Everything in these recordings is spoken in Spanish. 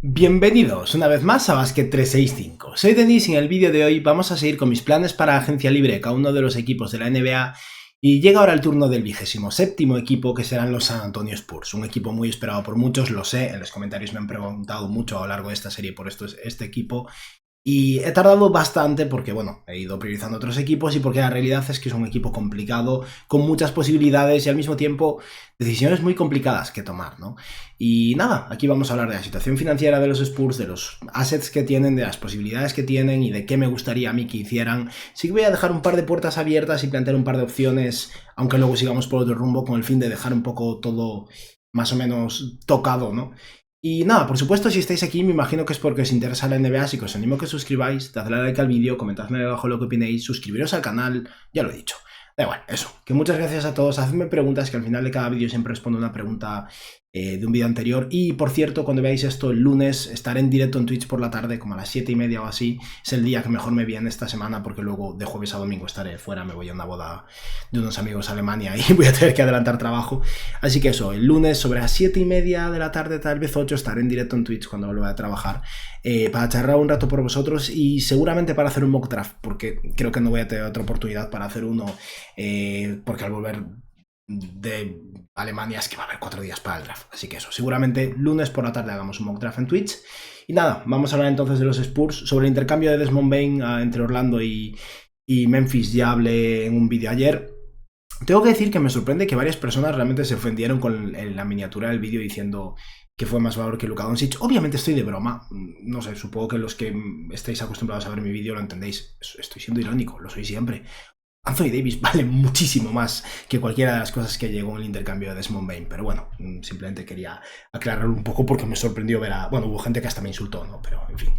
Bienvenidos una vez más a Basket 365. Soy Denis y en el vídeo de hoy vamos a seguir con mis planes para agencia libre cada uno de los equipos de la NBA y llega ahora el turno del 27º equipo que serán los San Antonio Spurs, un equipo muy esperado por muchos, lo sé, en los comentarios me han preguntado mucho a lo largo de esta serie por este equipo. Y he tardado bastante porque, bueno, he ido priorizando otros equipos y porque la realidad es que es un equipo complicado, con muchas posibilidades y al mismo tiempo decisiones muy complicadas que tomar, ¿no? Y nada, aquí vamos a hablar de la situación financiera de los Spurs, de los assets que tienen, de las posibilidades que tienen y de qué me gustaría a mí que hicieran. Sí que voy a dejar un par de puertas abiertas y plantear un par de opciones, aunque luego sigamos por otro rumbo con el fin de dejar un poco todo más o menos tocado, ¿no? Y nada, por supuesto, si estáis aquí, me imagino que es porque os interesa la NBA, así que os animo a que os suscribáis, dadle like al vídeo, comentadme abajo lo que opinéis, suscribiros al canal, ya lo he dicho. Da igual, eso, que muchas gracias a todos, hacedme preguntas, que al final de cada vídeo siempre respondo una pregunta de un vídeo anterior. Y por cierto, cuando veáis esto el lunes, estaré en directo en Twitch por la tarde, como a las 7:30 o así. Es el día que mejor me viene esta semana, porque luego de jueves a domingo estaré fuera, me voy a una boda de unos amigos a Alemania y voy a tener que adelantar trabajo. Así que eso, el lunes sobre las 7:30 de la tarde, tal vez 8, estaré en directo en Twitch cuando vuelva a trabajar, para charlar un rato por vosotros y seguramente para hacer un mock draft, porque creo que no voy a tener otra oportunidad para hacer uno, porque al volver de Alemania es que va a haber 4 días para el draft, así que eso, seguramente lunes por la tarde hagamos un mock draft en Twitch. Y nada, vamos a hablar entonces de los Spurs. Sobre el intercambio de Desmond Bane entre Orlando y Memphis ya hablé en un vídeo ayer. Tengo que decir que me sorprende que varias personas realmente se ofendieron con la miniatura del vídeo diciendo que fue más valor que Luka Doncic. Obviamente estoy de broma, no sé, supongo que los que estáis acostumbrados a ver mi vídeo lo entendéis, estoy siendo irónico, lo soy siempre. Anthony Davis vale muchísimo más que cualquiera de las cosas que llegó en el intercambio de Desmond Bane, pero bueno, simplemente quería aclararlo un poco porque me sorprendió ver a... Bueno, hubo gente que hasta me insultó, ¿no? Pero, en fin.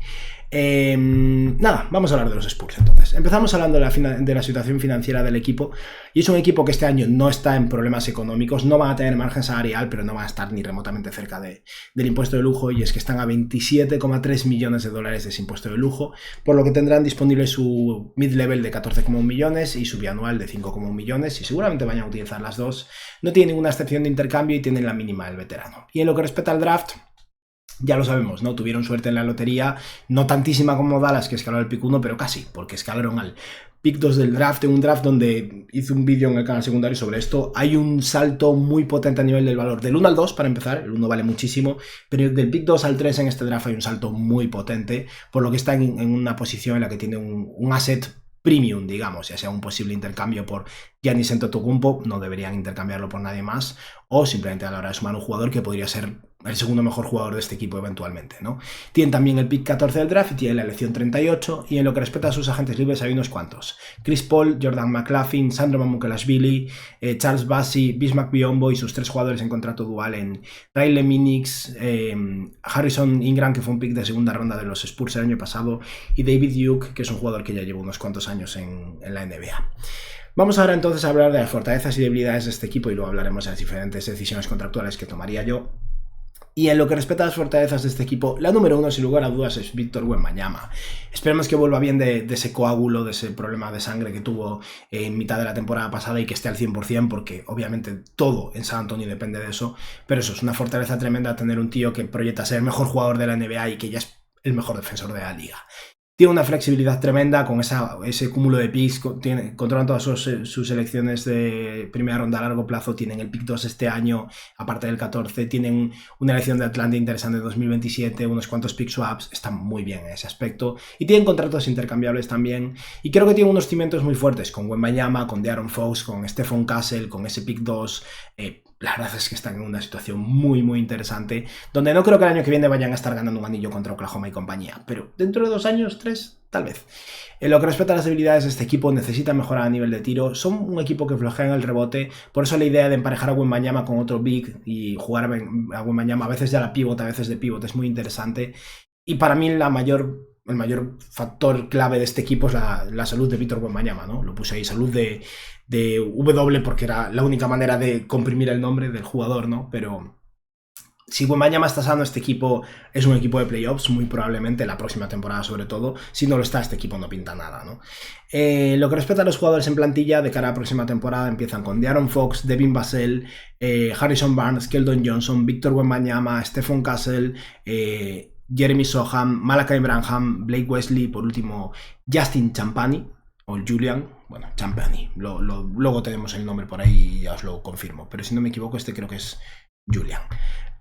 Nada, vamos a hablar de los Spurs entonces. Empezamos hablando de la situación financiera del equipo, y es un equipo que este año no está en problemas económicos, no van a tener margen salarial, pero no van a estar ni remotamente cerca del impuesto de lujo, y es que están a 27,3 millones de dólares de ese impuesto de lujo, por lo que tendrán disponible su mid-level de 14,1 millones y su bianual de 5,1 millones, y seguramente vayan a utilizar las dos. No tienen ninguna excepción de intercambio y tienen la mínima del veterano. Y en lo que respecta al draft, ya lo sabemos, ¿no? Tuvieron suerte en la lotería, no tantísima como Dallas, que escaló al pick 1, pero casi, porque escalaron al pick 2 del draft, en un draft donde hice un vídeo en el canal secundario sobre esto. Hay un salto muy potente a nivel del valor del 1 al 2, para empezar, el 1 vale muchísimo, pero del pick 2 al 3 en este draft hay un salto muy potente, por lo que está en una posición en la que tiene un asset premium, digamos, ya sea un posible intercambio por Giannis Antetokounmpo, no deberían intercambiarlo por nadie más, o simplemente a la hora de sumar un jugador que podría ser el segundo mejor jugador de este equipo eventualmente, ¿no? Tienen también el pick 14 del draft y tienen la elección 38, y en lo que respecta a sus agentes libres hay unos cuantos: Chris Paul, Jordan McLaughlin, Sandro Mamukelashvili, Charles Bassey, Bismack Biyombo y sus 3 jugadores en contrato dual en Riley Minix, Harrison Ingram, que fue un pick de segunda ronda de los Spurs el año pasado, y David Duke, que es un jugador que ya lleva unos cuantos años en la NBA. Vamos ahora entonces a hablar de las fortalezas y debilidades de este equipo, y luego hablaremos de las diferentes decisiones contractuales que tomaría yo. Y en lo que respecta a las fortalezas de este equipo, la número 1 sin lugar a dudas es Victor Wembanyama. Esperemos que vuelva bien de ese coágulo, de ese problema de sangre que tuvo en mitad de la temporada pasada, y que esté al 100%, porque obviamente todo en San Antonio depende de eso. Pero eso es una fortaleza tremenda, tener un tío que proyecta ser el mejor jugador de la NBA y que ya es el mejor defensor de la liga. Tiene una flexibilidad tremenda con ese cúmulo de picks, controlan todas sus selecciones de primera ronda a largo plazo. Tienen el pick 2 este año, aparte del 14, tienen una elección de Atlanta interesante de 2027, unos cuantos pick swaps, están muy bien en ese aspecto, y tienen contratos intercambiables también, y creo que tienen unos cimientos muy fuertes, con Wembanyama, con De'Aaron Fox, con Stephon Castle, con ese pick 2, la verdad es que están en una situación muy muy interesante, donde no creo que el año que viene vayan a estar ganando un anillo contra Oklahoma y compañía, pero dentro de 2 años, 3, tal vez. En lo que respecta a las debilidades de este equipo, necesita mejorar a nivel de tiro, son un equipo que flojea en el rebote, por eso la idea de emparejar a Wembanyama con otro big y jugar a Wembanyama a veces ya la pivot, a veces de pivot, es muy interesante. Y para mí el mayor factor clave de este equipo es la salud de Victor Wembanyama, ¿no? Lo puse ahí, salud de W, porque era la única manera de comprimir el nombre del jugador, ¿no? Pero si Wembanyama está sano, este equipo es un equipo de playoffs, muy probablemente la próxima temporada sobre todo. Si no lo está, este equipo no pinta nada, ¿no? Lo que respecta a los jugadores en plantilla de cara a la próxima temporada, empiezan con De'Aaron Fox, Devin Vassell, Harrison Barnes, Keldon Johnson, Victor Wembanyama, Stephon Castle, Jeremy Sohan, Malachi Branham, Blake Wesley, por último Justin Champagny, o Julian, bueno, Champagny, luego tenemos el nombre por ahí y ya os lo confirmo, pero si no me equivoco este creo que es Julian.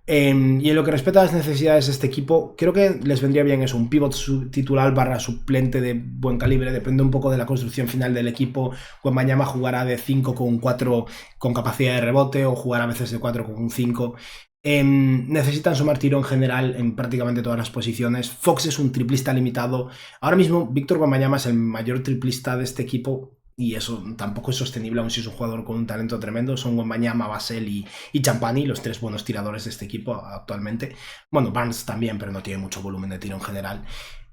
Y en lo que respecta a las necesidades de este equipo, creo que les vendría bien eso, un pivot titular barra suplente de buen calibre, depende un poco de la construcción final del equipo. Wembanyama jugará de 5 con un 4 con capacidad de rebote o jugará a veces de 4 con un 5. Necesitan sumar tiro en general en prácticamente todas las posiciones. Fox es un triplista limitado. Ahora mismo Victor Wembanyama es el mayor triplista de este equipo y eso tampoco es sostenible aun si es un jugador con un talento tremendo. Son Wembanyama, Vassell y Champagny, los tres buenos tiradores de este equipo actualmente. Bueno, Barnes también, pero no tiene mucho volumen de tiro en general.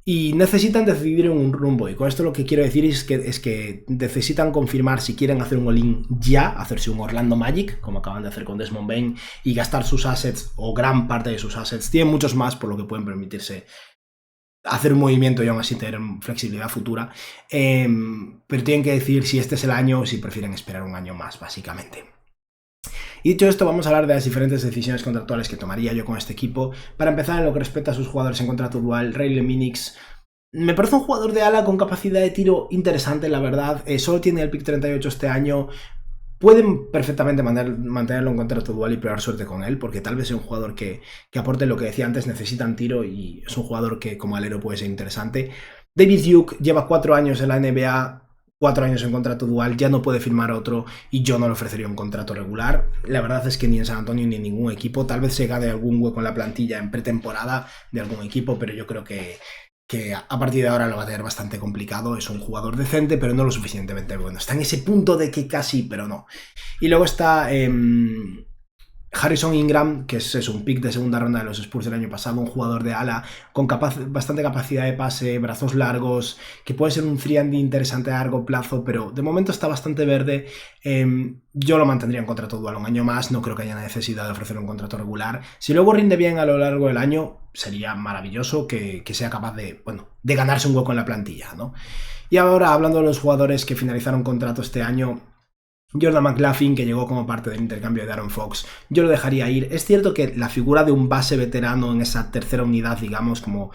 Y necesitan decidir en un rumbo, y con esto lo que quiero decir es que necesitan confirmar si quieren hacer un all-in ya, hacerse un Orlando Magic, como acaban de hacer con Desmond Bane, y gastar sus assets, o gran parte de sus assets. Tienen muchos más, por lo que pueden permitirse hacer un movimiento y aún así tener flexibilidad futura, pero tienen que decidir si este es el año o si prefieren esperar un año más, básicamente. Y dicho esto, vamos a hablar de las diferentes decisiones contractuales que tomaría yo con este equipo. Para empezar, en lo que respecta a sus jugadores en contrato dual, Rayleigh Minix me parece un jugador de ala con capacidad de tiro interesante, la verdad. Solo tiene el pick 38 este año. Pueden perfectamente mantenerlo en contrato dual y probar suerte con él, porque tal vez sea un jugador que aporte lo que decía antes, necesitan tiro y es un jugador que como alero puede ser interesante. David Duke lleva 4 años en la NBA, 4 años en contrato dual, ya no puede firmar otro y yo no le ofrecería un contrato regular. La verdad es que ni en San Antonio ni en ningún equipo, tal vez se gane algún hueco en la plantilla en pretemporada de algún equipo, pero yo creo que a partir de ahora lo va a tener bastante complicado. Es un jugador decente, pero no lo suficientemente bueno. Está en ese punto de que casi, pero no. Y luego está Harrison Ingram, que es un pick de segunda ronda de los Spurs del año pasado, un jugador de ala con bastante capacidad de pase, brazos largos, que puede ser un 3&D interesante a largo plazo, pero de momento está bastante verde. Yo lo mantendría en contrato dual un año más, no creo que haya necesidad de ofrecer un contrato regular. Si luego rinde bien a lo largo del año, sería maravilloso que sea capaz de ganarse un hueco en la plantilla, ¿no? Y ahora, hablando de los jugadores que finalizaron contrato este año, Jordan McLaughlin, que llegó como parte del intercambio de Aaron Fox, yo lo dejaría ir. Es cierto que la figura de un base veterano en esa tercera unidad, digamos, como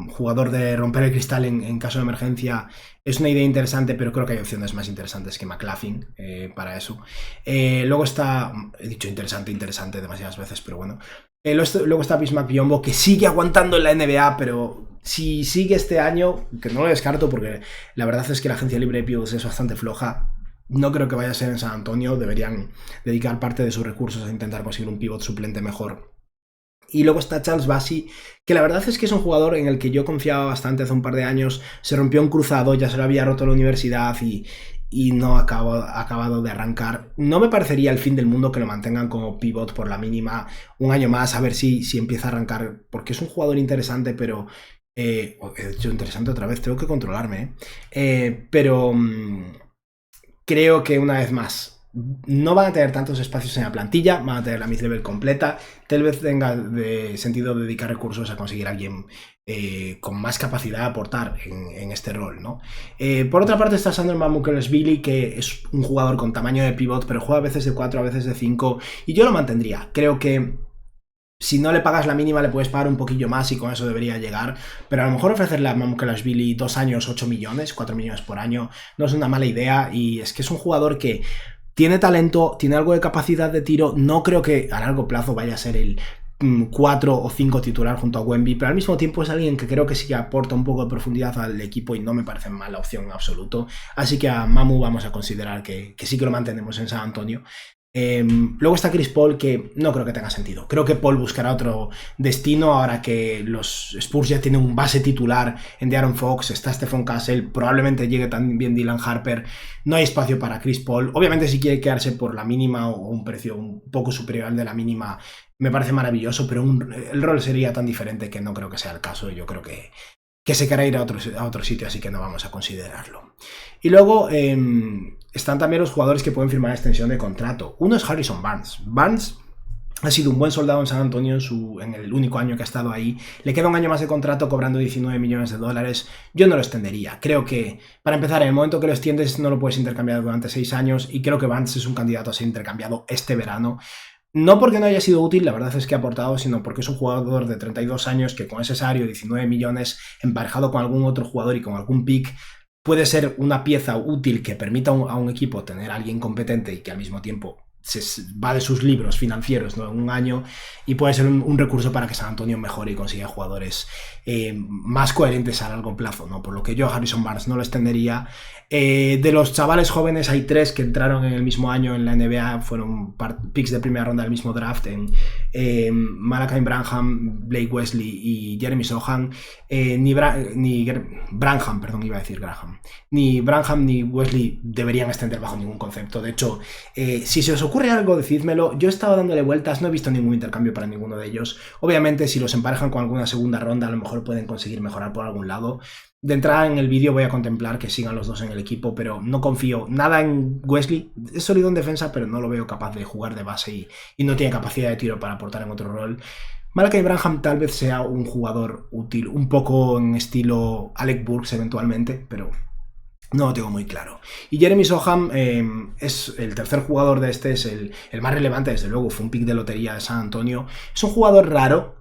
jugador de romper el cristal en caso de emergencia, es una idea interesante, pero creo que hay opciones más interesantes que McLaughlin para eso. Luego está, he dicho interesante demasiadas veces, pero bueno. Luego está Bismack Biyombo, que sigue aguantando en la NBA, pero si sigue este año, que no lo descarto porque la verdad es que la agencia libre de pivots es bastante floja. No creo que vaya a ser en San Antonio, deberían dedicar parte de sus recursos a intentar conseguir un pivot suplente mejor. Y luego está Charles Bassey, que la verdad es que es un jugador en el que yo confiaba bastante hace un par de años. Se rompió un cruzado, ya se lo había roto en la universidad y no ha acabado de arrancar. No me parecería el fin del mundo que lo mantengan como pivot por la mínima un año más, a ver si empieza a arrancar, porque es un jugador interesante, pero... he dicho interesante otra vez, tengo que controlarme, pero... creo que una vez más no van a tener tantos espacios en la plantilla, van a tener la mid-level completa, tal vez tenga sentido dedicar recursos a conseguir a alguien con más capacidad de aportar en este rol, ¿no? Por otra parte está Sandro Mamukelashvili, que es un jugador con tamaño de pivot, pero juega a veces de 4, a veces de 5, y yo lo mantendría. Creo que si no le pagas la mínima le puedes pagar un poquillo más y con eso debería llegar, pero a lo mejor ofrecerle a Mamukelashvili 2 años, 8 millones, 4 millones por año no es una mala idea, y es que es un jugador que tiene talento, tiene algo de capacidad de tiro, no creo que a largo plazo vaya a ser el 4 o 5 titular junto a Wemby, pero al mismo tiempo es alguien que creo que sí que aporta un poco de profundidad al equipo y no me parece mala opción en absoluto, así que a Mamu vamos a considerar que sí que lo mantenemos en San Antonio. Luego está Chris Paul, que no creo que tenga sentido. Creo que Paul buscará otro destino ahora que los Spurs ya tienen un base titular en De'Aaron Fox, está Stephon Castle, probablemente llegue también Dylan Harper. No hay espacio para Chris Paul. Obviamente si quiere quedarse por la mínima o un precio un poco superior al de la mínima, me parece maravilloso, pero el rol sería tan diferente que no creo que sea el caso. Yo creo que se querrá ir a otro sitio, así que no vamos a considerarlo. Y luego están también los jugadores que pueden firmar extensión de contrato. Uno es Harrison Barnes. Barnes ha sido un buen soldado en San Antonio en el único año que ha estado ahí. Le queda un año más de contrato cobrando $19 millones. Yo no lo extendería. Creo que, para empezar, en el momento que lo extiendes no lo puedes intercambiar durante 6 años y creo que Barnes es un candidato a ser intercambiado este verano. No porque no haya sido útil, la verdad es que ha aportado, sino porque es un jugador de 32 años que con ese salario de 19 millones, emparejado con algún otro jugador y con algún pick, puede ser una pieza útil que permita a un equipo tener a alguien competente y que al mismo tiempo se va de sus libros financieros, ¿no?, en un año, y puede ser un recurso para que San Antonio mejore y consiga jugadores más coherentes a largo plazo, ¿no? Por lo que yo a Harrison Barnes no lo extendería. De los chavales jóvenes hay 3 que entraron en el mismo año en la NBA, fueron picks de primera ronda del mismo draft, en Malachi Branham, Blake Wesley y Jeremy Sohan. Ni Branham, perdón, iba a decir Graham. Ni Branham ni Wesley deberían extender bajo ningún concepto. De hecho, si se os ocurre algo, decídmelo. Yo he estado dándole vueltas, no he visto ningún intercambio para ninguno de ellos. Obviamente, si los emparejan con alguna segunda ronda, a lo mejor pueden conseguir mejorar por algún lado. De entrada en el vídeo voy a contemplar que sigan los dos en el equipo, pero no confío nada en Wesley. Es sólido en defensa, pero no lo veo capaz de jugar de base y no tiene capacidad de tiro para aportar en otro rol. Malachi Branham tal vez sea un jugador útil, un poco en estilo Alec Burks eventualmente, pero no lo tengo muy claro. Y Jeremy Sohan es el tercer jugador de este, es el más relevante, desde luego, fue un pick de lotería de San Antonio. Es un jugador raro,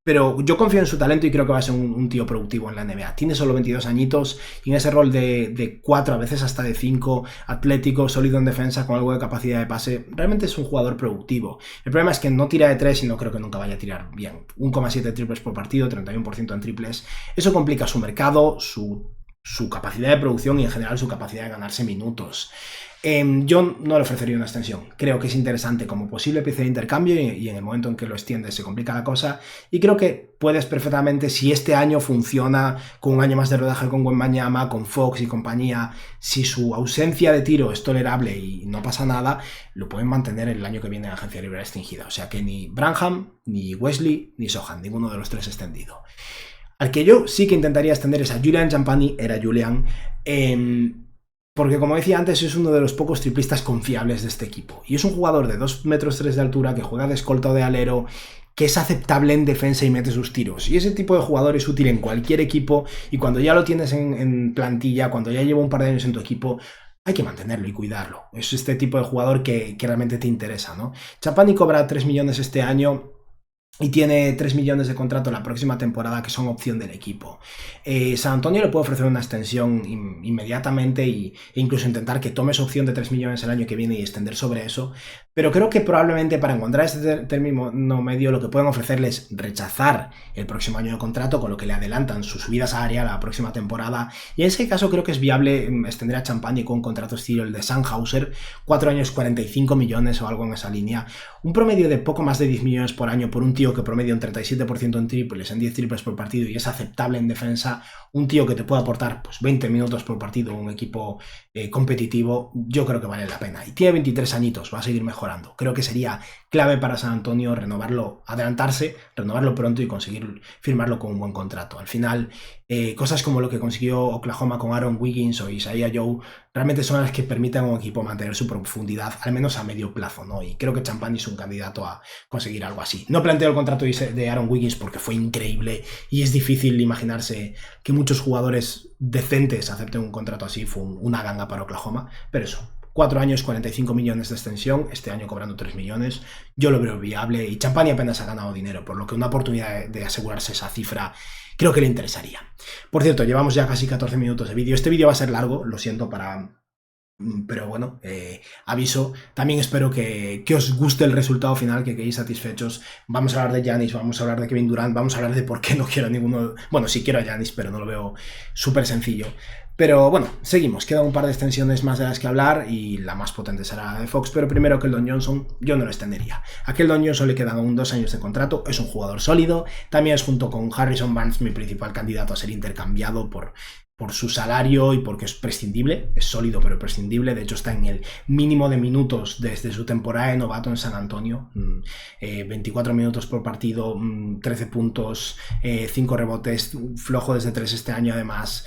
pero yo confío en su talento y creo que va a ser un tío productivo en la NBA. Tiene solo 22 añitos y en ese rol de 4, a veces hasta de 5, atlético, sólido en defensa, con algo de capacidad de pase, realmente es un jugador productivo. El problema es que no tira de 3 y no creo que nunca vaya a tirar bien. 1,7 triples por partido, 31% en triples. Eso complica su mercado, su capacidad de producción y en general su capacidad de ganarse minutos. Yo no le ofrecería una extensión. Creo que es interesante como posible pieza de intercambio y en el momento en que lo extiendes se complica la cosa. Y creo que puedes perfectamente, si este año funciona con un año más de rodaje con Wembanyama, con Fox y compañía, si su ausencia de tiro es tolerable y no pasa nada, lo pueden mantener el año que viene en agencia libre restringida. O sea que ni Branham, ni Wesley, ni Sohan, ninguno de los 3 extendido. Al que yo sí que intentaría extender es a Julian Champagnie, era Julian, porque como decía antes es uno de los pocos triplistas confiables de este equipo. Y es un jugador de 2,3 metros de altura que juega de escolta o de alero, que es aceptable en defensa y mete sus tiros. Y ese tipo de jugador es útil en cualquier equipo y cuando ya lo tienes en plantilla, cuando ya lleva un par de años en tu equipo, hay que mantenerlo y cuidarlo. Es este tipo de jugador que realmente te interesa, ¿no? Champagnie cobra 3 millones este año y tiene 3 millones de contrato la próxima temporada que son opción del equipo. San Antonio le puede ofrecer una extensión inmediatamente e incluso intentar que tome esa opción de 3 millones el año que viene y extender sobre eso, pero creo que probablemente para encontrar este término medio lo que pueden ofrecerle es rechazar el próximo año de contrato, con lo que le adelantan su subida salarial a la próxima temporada, y en ese caso creo que es viable extender a Champagnie con un contrato estilo el de Sandhauser, 4 años 45 millones o algo en esa línea, un promedio de poco más de 10 millones por año por un tío que promedia un 37% en triples, en 10 triples por partido y es aceptable en defensa, un tío que te puede aportar pues 20 minutos por partido en un equipo competitivo, yo creo que vale la pena. Y tiene 23 añitos, va a seguir mejorando. Creo que sería clave para San Antonio renovarlo, adelantarse, renovarlo pronto y conseguir firmarlo con un buen contrato. Al final, cosas como lo que consiguió Oklahoma con Aaron Wiggins o Isaiah Joe realmente son las que permiten a un equipo mantener su profundidad, al menos a medio plazo, ¿no? Y creo que Champagnie es un candidato a conseguir algo así. No planteo el contrato de Aaron Wiggins porque fue increíble y es difícil imaginarse que muchos jugadores decentes acepten un contrato así. Fue una ganga para Oklahoma, pero eso, 4 años, 45 millones de extensión, este año cobrando 3 millones, yo lo veo viable y Champagnie apenas ha ganado dinero, por lo que una oportunidad de asegurarse esa cifra creo que le interesaría. Por cierto, llevamos ya casi 14 minutos de vídeo, este vídeo va a ser largo, lo siento pero bueno, aviso, también espero que os guste el resultado final, que quedéis satisfechos. Vamos a hablar de Giannis, vamos a hablar de Kevin Durant, vamos a hablar de por qué no quiero a ninguno, bueno, sí quiero a Giannis, pero no lo veo súper sencillo. Pero bueno, seguimos, quedan un par de extensiones más de las que hablar y la más potente será la de Fox, pero primero Keldon Johnson, yo no lo extendería. A Keldon Johnson le quedan aún 2 años de contrato, es un jugador sólido, también es junto con Harrison Barnes mi principal candidato a ser intercambiado por su salario y porque es prescindible, es sólido pero prescindible, de hecho está en el mínimo de minutos desde su temporada de novato en San Antonio, 24 minutos por partido, 13 puntos, 5 rebotes, flojo desde 3 este año además.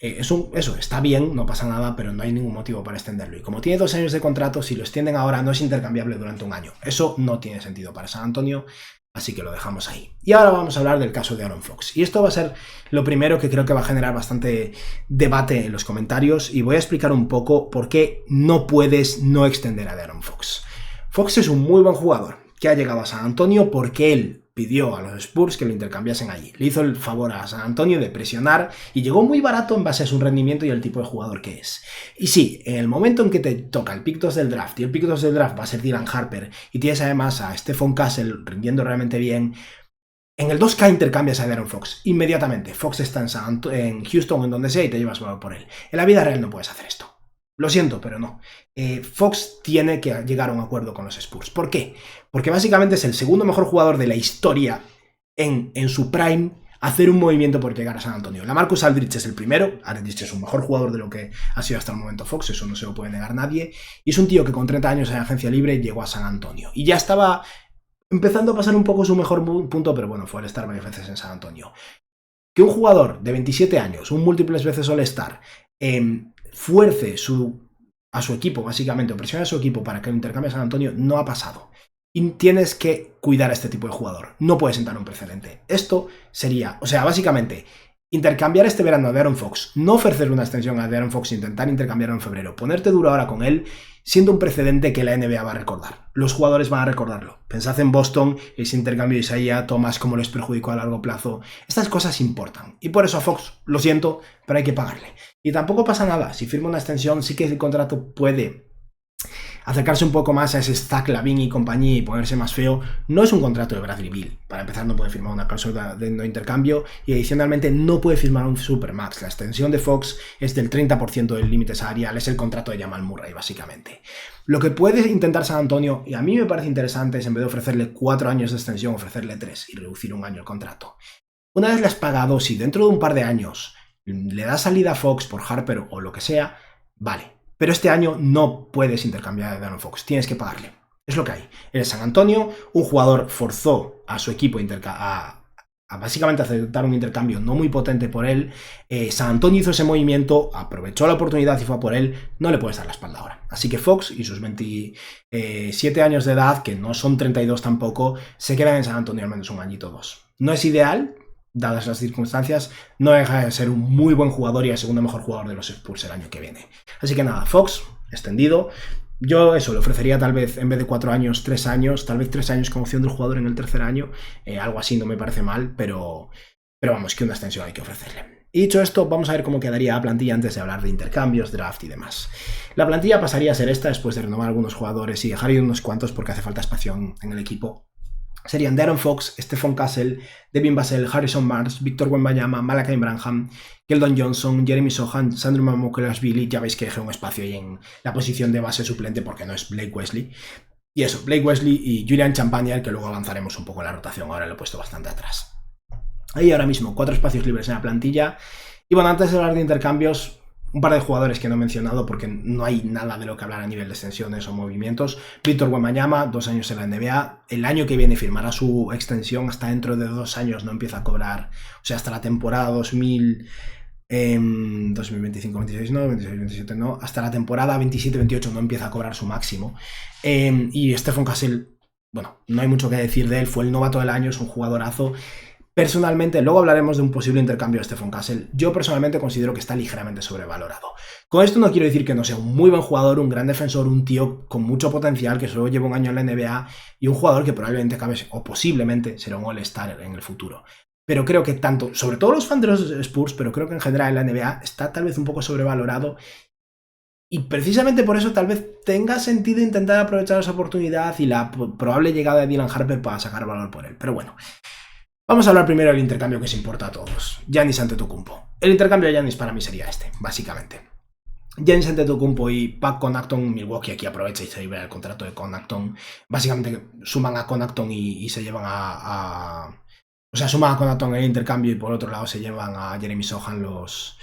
Eso está bien, no pasa nada, pero no hay ningún motivo para extenderlo. Y como tiene 2 años de contrato, si lo extienden ahora no es intercambiable durante un año. Eso no tiene sentido para San Antonio, así que lo dejamos ahí. Y ahora vamos a hablar del caso de Aaron Fox. Y esto va a ser lo primero que creo que va a generar bastante debate en los comentarios y voy a explicar un poco por qué no puedes no extender a Aaron Fox. Fox es un muy buen jugador. que ha llegado a San Antonio porque él pidió a los Spurs que lo intercambiasen allí. Le hizo el favor a San Antonio de presionar y llegó muy barato en base a su rendimiento y el tipo de jugador que es. Y sí, en el momento en que te toca el pick 2 del draft y el pick 2 del draft va a ser Dylan Harper y tienes además a Stephon Castle rindiendo realmente bien, en el 2K intercambias a De'Aaron Fox inmediatamente. Fox está en Houston o en donde sea y te llevas valor por él. En la vida real no puedes hacer esto. Lo siento, pero no. Fox tiene que llegar a un acuerdo con los Spurs. ¿Por qué? Porque básicamente es el segundo mejor jugador de la historia en su prime hacer un movimiento por llegar a San Antonio. LaMarcus Aldridge es el primero. Aldridge es un mejor jugador de lo que ha sido hasta el momento Fox, eso no se lo puede negar nadie. Y es un tío que con 30 años en agencia libre llegó a San Antonio. Y ya estaba empezando a pasar un poco su mejor punto, pero bueno, fue All-Star varias veces en San Antonio. Que un jugador de 27 años, un múltiples veces All-Star, fuerce a su equipo, básicamente, o presione a su equipo para que lo intercambie a San Antonio, no ha pasado. Y tienes que cuidar a este tipo de jugador. No puedes sentar un precedente. Esto sería, o sea, básicamente, intercambiar este verano a De'Aaron Fox, no ofrecer una extensión a De'Aaron Fox, intentar intercambiarlo en febrero, ponerte duro ahora con él, siendo un precedente que la NBA va a recordar. Los jugadores van a recordarlo. Pensad en Boston, ese intercambio de Isaiah Thomas, cómo les perjudicó a largo plazo. Estas cosas importan. Y por eso a Fox, lo siento, pero hay que pagarle. Y tampoco pasa nada. Si firma una extensión, sí que el contrato puede acercarse un poco más a ese Zach LaVine y compañía y ponerse más feo. No es un contrato de Bradley Beal. Para empezar, no puede firmar una cláusula de no intercambio y adicionalmente no puede firmar un Supermax. La extensión de Fox es del 30% del límite salarial, es el contrato de Jamal Murray, básicamente. Lo que puede intentar San Antonio, y a mí me parece interesante, es en vez de ofrecerle 4 años de extensión, ofrecerle 3 y reducir un año el contrato. Una vez le has pagado, si dentro de un par de años le das salida a Fox por Harper o lo que sea, vale. Pero este año no puedes intercambiar a De'Aaron Fox, tienes que pagarle. Es lo que hay. En San Antonio, un jugador forzó a su equipo a básicamente aceptar un intercambio no muy potente por él. San Antonio hizo ese movimiento, aprovechó la oportunidad y fue a por él. No le puedes dar la espalda ahora. Así que Fox y sus 27 años de edad, que no son 32 tampoco, se quedan en San Antonio al menos un añito o 2. No es ideal, dadas las circunstancias, no deja de ser un muy buen jugador y el segundo mejor jugador de los Spurs el año que viene. Así que nada, Fox, extendido. Yo eso, le ofrecería tal vez, en vez de 4 años, 3 años, tal vez 3 años con opción del jugador en el tercer año. Algo así no me parece mal, pero vamos, que una extensión hay que ofrecerle. Y dicho esto, vamos a ver cómo quedaría la plantilla antes de hablar de intercambios, draft y demás. La plantilla pasaría a ser esta después de renovar algunos jugadores y dejar ir unos cuantos porque hace falta espacio en el equipo. Serían De'Aaron Fox, Stephon Castle, Devin Vassell, Harrison Barnes, Victor Wembanyama, Malachi Branham, Keldon Johnson, Jeremy Sohan, Sandro Mamukelashvili. Ya veis que dejé un espacio ahí en la posición de base suplente porque no es Blake Wesley. Y eso, Blake Wesley y Julian Champagner, que luego avanzaremos un poco en la rotación. Ahora lo he puesto bastante atrás. Ahí ahora mismo 4 espacios libres en la plantilla. Y bueno, antes de hablar de intercambios, un par de jugadores que no he mencionado porque no hay nada de lo que hablar a nivel de extensiones o movimientos. Victor Wembanyama, 2 años en la NBA. El año que viene firmará su extensión. Hasta dentro de 2 años no empieza a cobrar. O sea, hasta la temporada 2025, 26 no, 26, 27 no. Hasta la temporada 27-28 no empieza a cobrar su máximo. Y Stephon Castle, bueno, no hay mucho que decir de él. Fue el novato del año, es un jugadorazo. Personalmente, luego hablaremos de un posible intercambio de Stephon Castle. Yo personalmente considero que está ligeramente sobrevalorado. Con esto no quiero decir que no sea un muy buen jugador, un gran defensor, un tío con mucho potencial que solo lleva un año en la NBA y un jugador que probablemente acabe o posiblemente será un All-Star en el futuro. Pero creo que tanto, sobre todo los fans de los Spurs, pero creo que en general en la NBA está tal vez un poco sobrevalorado. Y precisamente por eso tal vez tenga sentido intentar aprovechar esa oportunidad y la probable llegada de Dylan Harper para sacar valor por él. Pero bueno. Vamos a hablar primero del intercambio que se importa a todos. Giannis Antetokounmpo. El intercambio de Giannis para mí sería este, básicamente. Giannis Antetokounmpo y Pat Connaughton. Milwaukee aquí aprovecha y se libera el contrato de Connaughton. Básicamente suman a Connaughton y se llevan o sea, suman a Connaughton en el intercambio y por otro lado se llevan a Jeremy Sohan los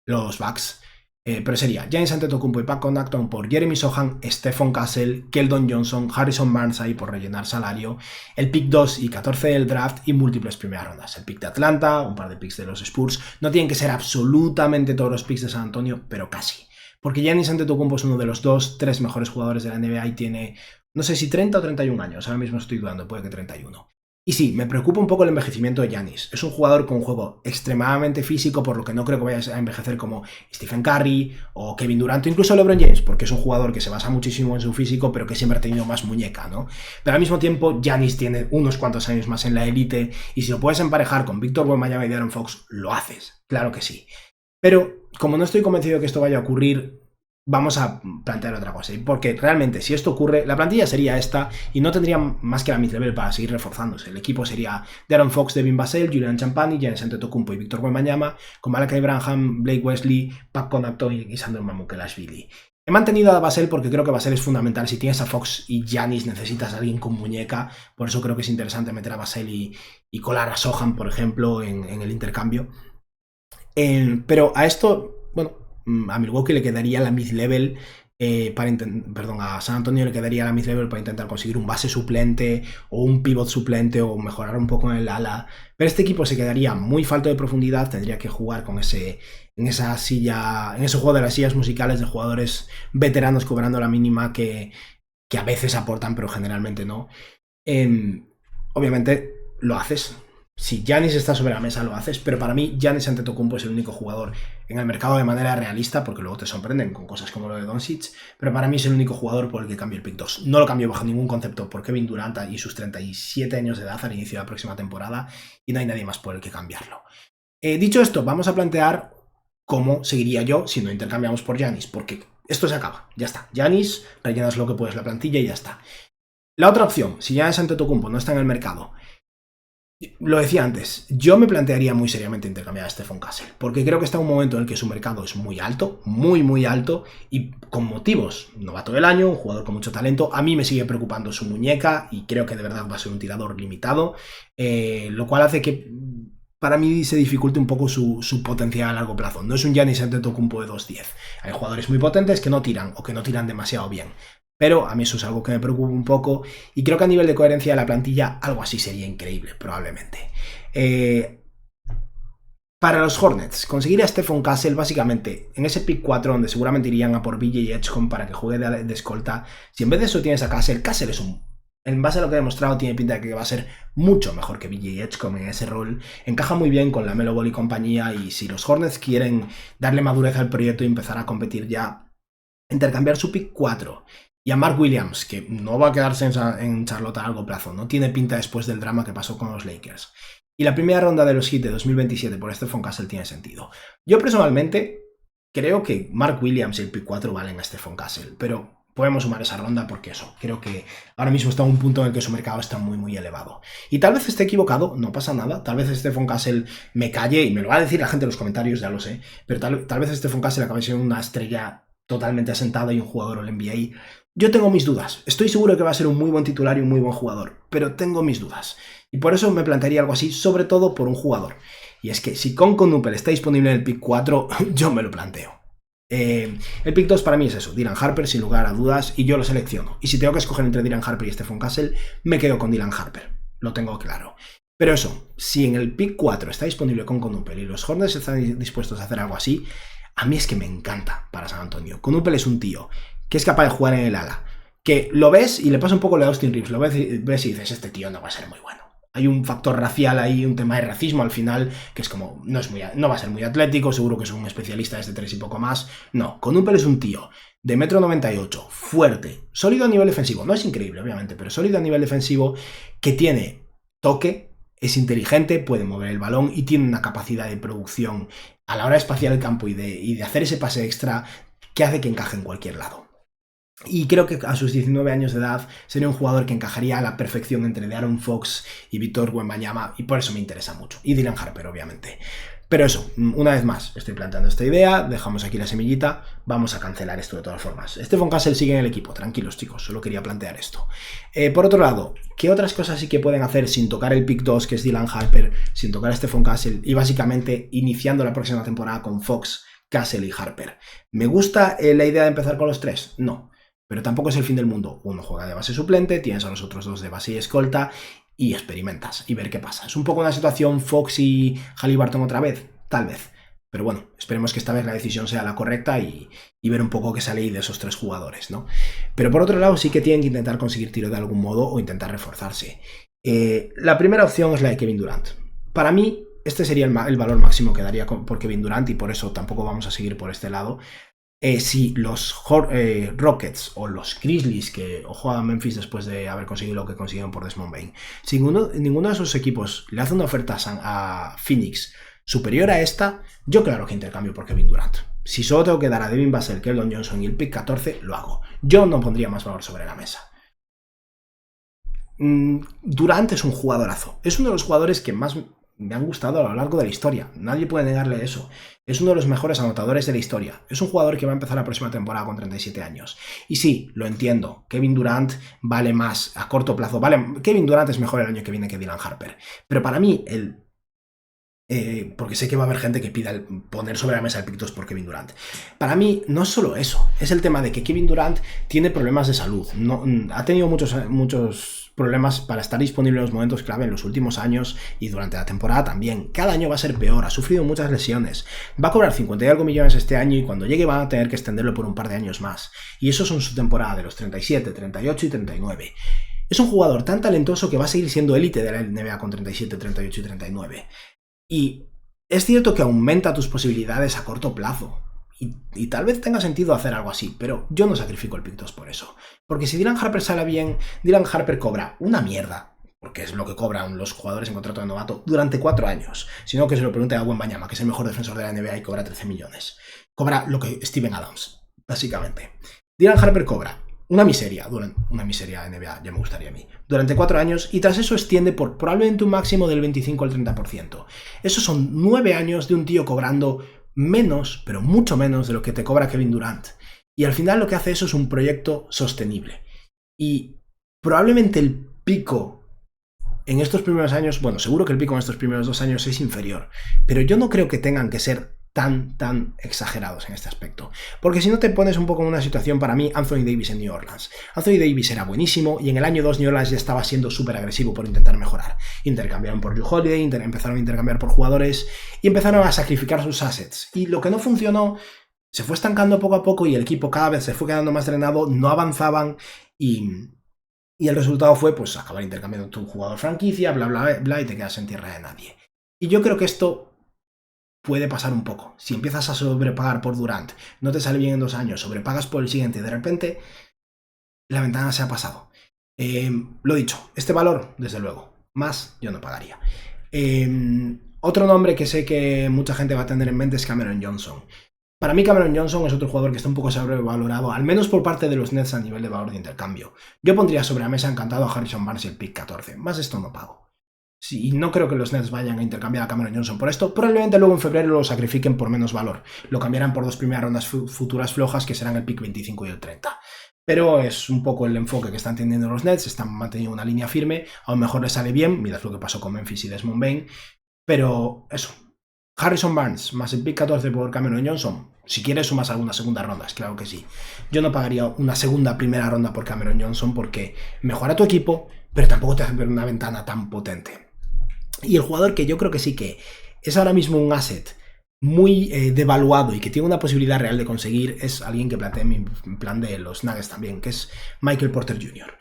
Bucks. Pero sería Giannis Antetokounmpo y Pat Connaughton por Jeremy Sohan, Stephon Castle, Keldon Johnson, Harrison Barnes ahí por rellenar salario, el pick 2 y 14 del draft y múltiples primeras rondas. El pick de Atlanta, un par de picks de los Spurs. No tienen que ser absolutamente todos los picks de San Antonio, pero casi. Porque Giannis Antetokounmpo es uno de los 2-3 mejores jugadores de la NBA y tiene, no sé si 30 o 31 años. Ahora mismo estoy dudando, puede que 31. Y sí, me preocupa un poco el envejecimiento de Giannis. Es un jugador con un juego extremadamente físico, por lo que no creo que vaya a envejecer como Stephen Curry o Kevin Durant o incluso LeBron James, porque es un jugador que se basa muchísimo en su físico, pero que siempre ha tenido más muñeca, ¿no? Pero al mismo tiempo, Giannis tiene unos cuantos años más en la élite y si lo puedes emparejar con Víctor Wembanyama y De'Aaron Fox, lo haces. Claro que sí. Pero como no estoy convencido de que esto vaya a ocurrir, vamos a plantear otra cosa. Porque realmente, si esto ocurre, la plantilla sería esta y no tendría más que la mid-level para seguir reforzándose. El equipo sería De'Aaron Fox, Devin Vassell, Julian Champagny, Giannis Antetokounmpo y Víctor Wembanyama, con Malachi Branham, Blake Wesley, Pat Connaughton y Sandro Mamukelashvili. He mantenido a Vassell porque creo que Vassell es fundamental. Si tienes a Fox y Giannis, necesitas a alguien con muñeca. Por eso creo que es interesante meter a Vassell y colar a Sohan, por ejemplo, en el intercambio. Pero a esto, bueno, a Milwaukee le quedaría la mid-level a San Antonio le quedaría la mid-level para intentar conseguir un base suplente o un pivot suplente o mejorar un poco en el ala. Pero este equipo se quedaría muy falto de profundidad, tendría que jugar con en esa silla, en ese juego de las sillas musicales de jugadores veteranos cobrando la mínima que a veces aportan, pero generalmente no. Obviamente lo haces. Si Giannis está sobre la mesa, lo haces, pero para mí Giannis Antetokounmpo es el único jugador en el mercado de manera realista, porque luego te sorprenden con cosas como lo de Doncic, pero para mí es el único jugador por el que cambio el pick 2. No lo cambio bajo ningún concepto por Kevin Durant y sus 37 años de edad al inicio de la próxima temporada, y no hay nadie más por el que cambiarlo. Dicho esto, vamos a plantear cómo seguiría yo si no intercambiamos por Giannis, porque esto se acaba, ya está. Giannis, rellenas lo que puedes la plantilla y ya está. La otra opción, si Giannis Antetokounmpo no está en el mercado, lo decía antes, yo me plantearía muy seriamente intercambiar a Stephon Castle, porque creo que está en un momento en el que su mercado es muy alto, muy alto, y con motivos. Novato del año, un jugador con mucho talento. A mí me sigue preocupando su muñeca y creo que de verdad va a ser un tirador limitado, lo cual hace que para mí se dificulte un poco su potencial a largo plazo. No es un Giannis Antetokounmpo de 2.10. Hay jugadores muy potentes que no tiran o que no tiran demasiado bien. Pero a mí eso es algo que me preocupa un poco y creo que a nivel de coherencia de la plantilla algo así sería increíble, probablemente. Para los Hornets, conseguir a Stephon Castle básicamente en ese pick 4 donde seguramente irían a por BJ Edgecombe para que juegue de escolta. Si en vez de eso tienes a Castle, Castle es en base a lo que he demostrado, tiene pinta de que va a ser mucho mejor que BJ Edgecombe en ese rol. Encaja muy bien con la Melo Ball y compañía, y si los Hornets quieren darle madurez al proyecto y empezar a competir ya, intercambiar su pick 4 y a Mark Williams, que no va a quedarse en Charlotte a largo plazo, no tiene pinta después del drama que pasó con los Lakers. Y la primera ronda de los Heat de 2027 por Stephon Castle tiene sentido. Yo personalmente creo que Mark Williams y el pick 4 valen a Stephon Castle, pero podemos sumar esa ronda porque eso, creo que ahora mismo está en un punto en el que su mercado está muy elevado. Y tal vez esté equivocado, no pasa nada, tal vez Stephon Castle me calle y me lo va a decir la gente en los comentarios, ya lo sé, pero tal vez Stephon Castle acabe siendo una estrella totalmente asentada y un jugador all NBA. Yo tengo mis dudas. Estoy seguro de que va a ser un muy buen titular y un muy buen jugador, pero tengo mis dudas. Y por eso me plantearía algo así, sobre todo por un jugador. Y es que si Connaughton está disponible en el pick 4, yo me lo planteo. El pick 2 para mí es eso, Dylan Harper sin lugar a dudas, y yo lo selecciono. Y si tengo que escoger entre Dylan Harper y Stephon Castle, me quedo con Dylan Harper. Lo tengo claro. Pero eso, si en el pick 4 está disponible Connaughton y los Hornets están dispuestos a hacer algo así, a mí es que me encanta para San Antonio. Connaughton es un tío que es capaz de jugar en el ala, que lo ves y le pasa un poco lo de Austin Reeves, lo ves y dices, este tío no va a ser muy bueno. Hay un factor racial ahí, un tema de racismo al final, que es como, no va a ser muy atlético, seguro que es un especialista desde 3 y poco más. No, Connaughton es un tío de 1,98 m, fuerte, sólido a nivel defensivo, no es increíble obviamente, pero sólido a nivel defensivo, que tiene toque, es inteligente, puede mover el balón y tiene una capacidad de producción a la hora de espaciar el campo y de hacer ese pase extra que hace que encaje en cualquier lado. Y creo que a sus 19 años de edad sería un jugador que encajaría a la perfección entre De'Aaron Fox y Víctor Wembanyama, y por eso me interesa mucho. Y Dylan Harper, obviamente. Pero eso, una vez más, estoy planteando esta idea, dejamos aquí la semillita, vamos a cancelar esto de todas formas. Stephon Castle sigue en el equipo, tranquilos chicos, solo quería plantear esto. Por otro lado, ¿qué otras cosas sí que pueden hacer sin tocar el pick 2, que es Dylan Harper, sin tocar a Stephon Castle, y básicamente iniciando la próxima temporada con Fox, Castle y Harper? ¿Me gusta la idea de empezar con los tres? No. Pero tampoco es el fin del mundo. Uno juega de base suplente, tienes a los otros dos de base y escolta y experimentas y ver qué pasa. Es un poco una situación Fox y Haliburton otra vez, tal vez. Pero bueno, esperemos que esta vez la decisión sea la correcta y ver un poco qué sale ahí de esos tres jugadores, ¿no? Pero por otro lado sí que tienen que intentar conseguir tiro de algún modo o intentar reforzarse. La primera opción es la de Kevin Durant. Para mí, este sería el valor máximo que daría por Kevin Durant y por eso tampoco vamos a seguir por este lado. Si los Rockets o los Grizzlies, que ojo a Memphis después de haber conseguido lo que consiguieron por Desmond Bane, si ninguno de esos equipos le hace una oferta a Phoenix superior a esta, yo claro que intercambio por Kevin Durant. Si solo tengo que dar a Devin Vassell, Keldon Johnson y el pick 14, lo hago. Yo no pondría más valor sobre la mesa. Durant es un jugadorazo. Es uno de los jugadores que más me han gustado a lo largo de la historia. Nadie puede negarle eso. Es uno de los mejores anotadores de la historia. Es un jugador que va a empezar la próxima temporada con 37 años. Y sí, lo entiendo. Kevin Durant vale más a corto plazo. Kevin Durant es mejor el año que viene que Dylan Harper. Pero para mí, porque sé que va a haber gente que pida poner sobre la mesa el pick 2 por Kevin Durant. Para mí no es solo eso, es el tema de que Kevin Durant tiene problemas de salud. Ha tenido muchos problemas para estar disponible en los momentos clave en los últimos años y durante la temporada también. Cada año va a ser peor, ha sufrido muchas lesiones. Va a cobrar 50 y algo millones este año y cuando llegue van a tener que extenderlo por un par de años más. Y eso son su temporada de los 37, 38 y 39. Es un jugador tan talentoso que va a seguir siendo élite de la NBA con 37, 38 y 39. Y es cierto que aumenta tus posibilidades a corto plazo. Y tal vez tenga sentido hacer algo así, pero yo no sacrifico el pick 2 por eso. Porque si Dylan Harper sale bien, Dylan Harper cobra una mierda, porque es lo que cobran los jugadores en contrato de novato, durante 4 años. Si no, que se lo pregunte a Wembanyama, que es el mejor defensor de la NBA y cobra 13 millones. Cobra lo que Steven Adams, básicamente. Dylan Harper cobra una miseria NBA, ya me gustaría a mí, durante 4 años, y tras eso extiende por probablemente un máximo del 25 al 30%. Esos son 9 años de un tío cobrando menos, pero mucho menos de lo que te cobra Kevin Durant. Y al final lo que hace eso es un proyecto sostenible. Y probablemente el pico en estos primeros años, bueno, seguro que el pico en estos primeros 2 años es inferior, pero yo no creo que tengan que ser tan exagerados en este aspecto. Porque si no te pones un poco en una situación, para mí, Anthony Davis en New Orleans. Anthony Davis era buenísimo y en el año 2 New Orleans ya estaba siendo súper agresivo por intentar mejorar. Intercambiaron por Jrue Holiday, empezaron a intercambiar por jugadores y empezaron a sacrificar sus assets. Y lo que no funcionó se fue estancando poco a poco y el equipo cada vez se fue quedando más drenado, no avanzaban y el resultado fue pues acabar intercambiando tu jugador franquicia, bla bla bla, y te quedas en tierra de nadie. Y yo creo que esto puede pasar un poco. Si empiezas a sobrepagar por Durant, no te sale bien en 2 años, sobrepagas por el siguiente y de repente la ventana se ha pasado. Lo dicho, este valor, desde luego, más yo no pagaría. Otro nombre que sé que mucha gente va a tener en mente es Cameron Johnson. Para mí Cameron Johnson es otro jugador que está un poco sobrevalorado, al menos por parte de los Nets a nivel de valor de intercambio. Yo pondría sobre la mesa encantado a Harrison Barnes y el pick 14, más esto no pago. Sí, y no creo que los Nets vayan a intercambiar a Cameron Johnson por esto. Probablemente luego en febrero lo sacrifiquen por menos valor. Lo cambiarán por 2 primeras rondas futuras flojas que serán el pick 25 y el 30. Pero es un poco el enfoque que están teniendo los Nets. Están manteniendo una línea firme. A lo mejor les sale bien. Mirad lo que pasó con Memphis y Desmond Bane. Pero eso. Harrison Barnes más el pick 14 por Cameron Johnson. Si quieres sumas algunas segundas rondas, claro que sí. Yo no pagaría una primera ronda por Cameron Johnson porque mejora tu equipo, pero tampoco te hace ver una ventana tan potente. Y el jugador que yo creo que sí que es ahora mismo un asset muy devaluado y que tiene una posibilidad real de conseguir es alguien que planteé en mi plan de los Nuggets también, que es Michael Porter Jr.